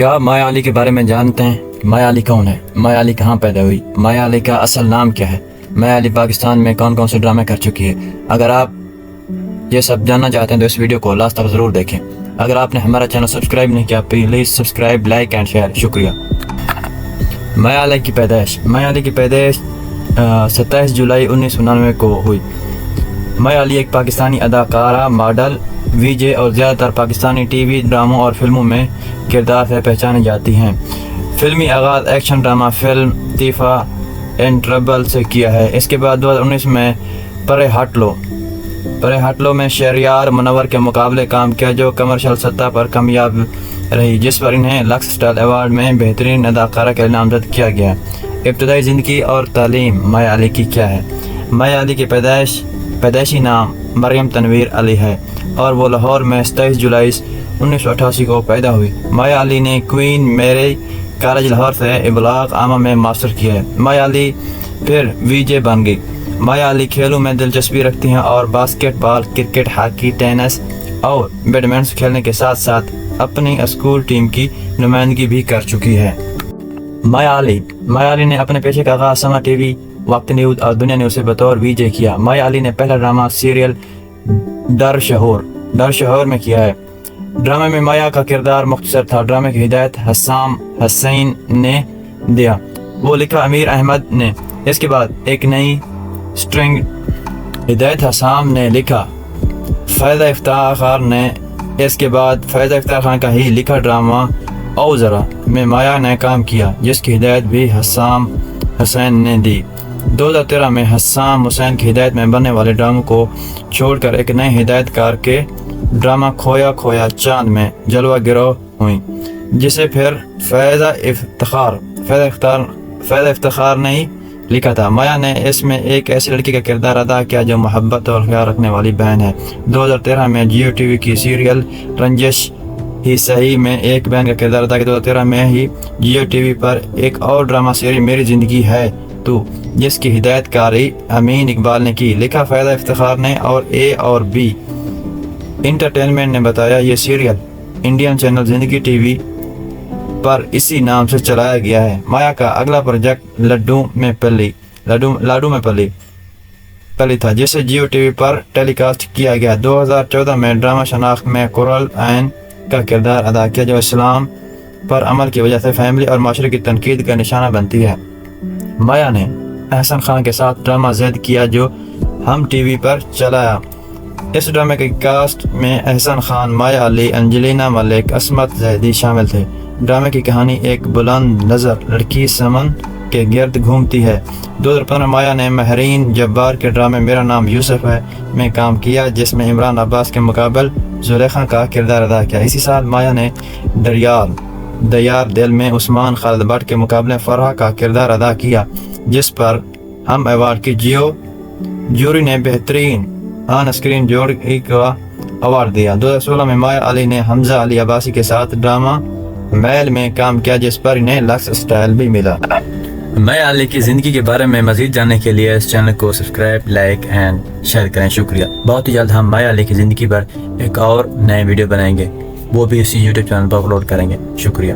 کیا مایا علی کے بارے میں جانتے ہیں؟ مایا علی کون ہے؟ مایا علی کہاں پیدا ہوئی؟ مایا علی کا اصل نام کیا ہے؟ مایا علی پاکستان میں کون کون سے ڈرامے کر چکی ہے؟ اگر آپ یہ سب جاننا چاہتے ہیں تو اس ویڈیو کو لاسٹ تک ضرور دیکھیں۔ اگر آپ نے ہمارا چینل سبسکرائب نہیں کیا please subscribe, like and share, شکریہ۔ مایا علی کی پیدائش 27 جولائی 1999 کو ہوئی۔ مایا علی ایک پاکستانی اداکارہ، ماڈل، وی جے اور زیادہ تر پاکستانی ٹی وی ڈراموں اور فلموں میں کردار سے پہچانی جاتی ہیں۔ فلمی آغاز action drama film Tayfa in trouble سے کیا ہے۔ اس کے بعد 2019 میں پرے ہٹ لو میں شہریار منور کے مقابلے کام کیا جو کمرشل سطح پر کامیاب رہی، جس پر انہیں لکس اسٹار ایوارڈ میں بہترین اداکارہ کے لیے نامزد کیا گیا۔ ابتدائی زندگی اور تعلیم مایا علی کی کیا ہے؟ مایا علی کی پیدائشی نام مریم تنویر علی ہے اور وہ لاہور میں 27 جولائی 1988 کو پیدا ہوئی۔ مایا علی نے کوئین میری کالج لاہور سے ابلاغ عامہ میں ماسٹر کیا ہے۔ مایا علی پھر وی جے بن گئی۔ مایا علی کھیلوں میں دلچسپی رکھتی ہیں اور باسکٹ بال، کرکٹ، ہاکی، ٹینس اور بیڈمنٹن کھیلنے کے ساتھ ساتھ اپنی اسکول ٹیم کی نمائندگی بھی کر چکی ہے۔ مایا علی نے اپنے پیشے کا آغاز سما ٹی وی، وقت نیوز اور دنیا نیوز سے بطور وی جے کیا۔ مایا علی نے پہلا ڈرامہ سیریل ڈر شہور میں کیا ہے۔ ڈرامے میں مایا کا کردار مختصر تھا۔ ڈرامے کی ہدایت حسام حسین نے دیا، وہ لکھا امیر احمد نے۔ اس کے بعد ایک نئی سٹرنگ ہدایت حسام نے لکھا فیض افتخار نے۔ اس کے بعد فیض افتخار خان کا ہی لکھا ڈرامہ او ذرا میں مایا نے کام کیا، جس کی ہدایت بھی حسام حسین نے دی۔ 2013 میں حسام حسین کی ہدایت میں بننے والے ڈراموں کو چھوڑ کر ایک نئے ہدایت کار کے ڈرامہ کھویا چاند میں جلوہ گرو ہوئی، جسے پھر فیض افتخار نے ہی لکھا تھا۔ مایا نے اس میں ایک ایسی لڑکی کا کردار ادا کیا جو محبت اور خیال رکھنے والی بہن ہے۔ 2013 میں جیو ٹی وی کی سیریل رنجش ہی صحیح میں ایک بہن کا کردار ادا کیا۔ 2013 میں ہی جیو ٹی وی پر ایک اور ڈرامہ سیریل میری زندگی ہے تو، جس کی ہدایت کاری امین اقبال نے کی، لکھا فیض افتخار نے اور اے اور بی انٹرٹینمنٹ نے بتایا۔ یہ سیریل انڈین چینل زندگی ٹی وی پر اسی نام سے چلایا گیا ہے۔ مایا کا اگلا پروجیکٹ لاڈو میں پلی تھا، جسے جیو ٹی وی پر ٹیلی کاسٹ کیا گیا۔ 2014 میں ڈرامہ شناخت میں قرۃ العین کا کردار ادا کیا، جو اسلام پر عمل کی وجہ سے فیملی اور معاشرے کی تنقید کا نشانہ بنتی ہے۔ مایا نے احسن خان کے ساتھ ڈرامہ زید کیا جو ہم ٹی وی پر چلایا۔ اس ڈرامے کے کاسٹ میں احسن خان، مایا علی، انجلینا ملک، عصمت زیدی شامل تھے۔ ڈرامے کی کہانی ایک بلند نظر لڑکی سمن کے گرد گھومتی ہے۔ 2015 مایا نے مہرین جبار کے ڈرامے میرا نام یوسف ہے میں کام کیا، جس میں عمران عباس کے مقابل زلیخا کا کردار ادا کیا۔ اسی سال مایا نے دیار دل میں عثمان خالد بٹ کے مقابلے فرحہ کا کردار ادا کیا، جس پر ہم ایوارڈ کی جوری نے بہترین آن اسکرین جوڑی کا ایوارڈ دیا۔ 2016 میں مایا علی نے حمزہ علی عباسی کے ساتھ ڈرامہ میل میں کام کیا، جس پر انہیں لکس اسٹائل بھی ملا۔ مایا علی کی زندگی کے بارے میں مزید جاننے کے لیے اس چینل کو سبسکرائب، لائک اینڈ شیئر کریں، شکریہ۔ بہت ہی جلد ہم مایا علی کی زندگی پر ایک اور نئے ویڈیو بنائیں گے، وہ بھی اسی یوٹیوب چینل پر اپلوڈ کریں گے، شکریہ۔